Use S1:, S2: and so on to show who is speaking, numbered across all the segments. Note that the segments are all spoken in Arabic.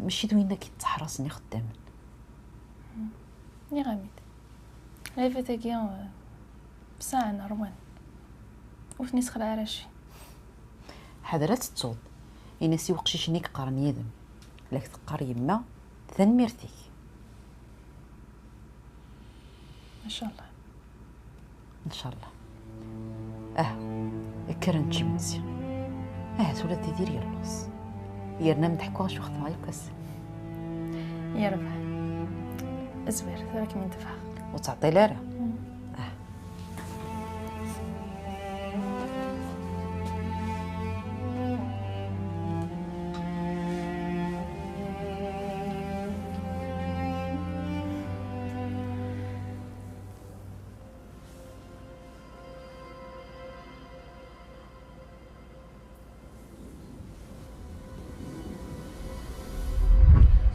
S1: ماشي دوينا كيتحرصني خداما.
S2: ني غاميد لا فتاكيا بساعة نروان وثني سخلع عراشي
S1: حضرات التوض ينسي وقشيشني كقرن يدم لك تقار يما تنميرتك
S2: ان شاء الله
S1: ان شاء الله. كرن تجي منسي تولد تدير يرلوس يرنا نضحكوا شو خطمه يكس
S2: يا ربح ازوير ذاك من دفع
S1: وتعطي لارا.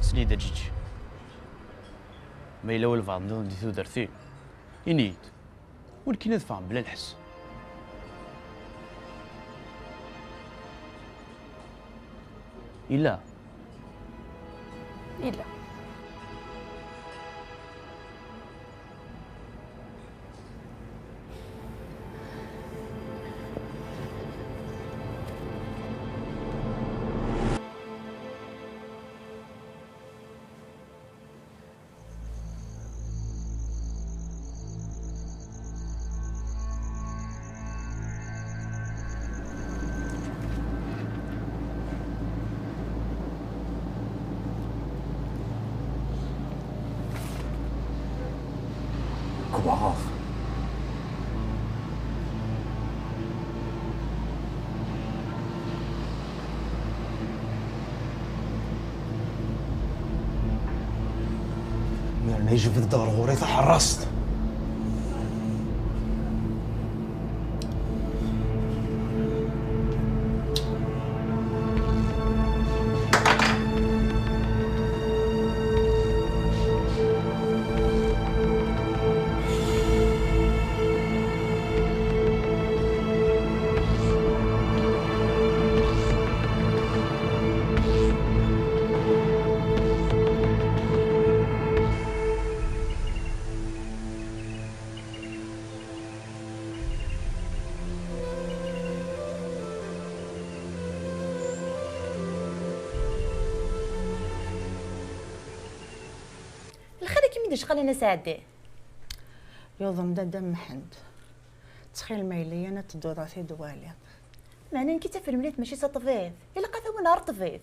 S3: سنيدة جيجي ما يلو البعض نظن دي ثودرتي ينيد ولكن ندفع بلا نحس. إلا
S4: كواف ميرنا يجي في الدار غوري تحرصت.
S5: كيفاش خلينا ساعديه
S6: يوضم دم محند تخيل ما يلي انا تدو راسي دوالي
S5: معناه كي تفرمليت ماشي سطفيف الا قفا ونهار طفيف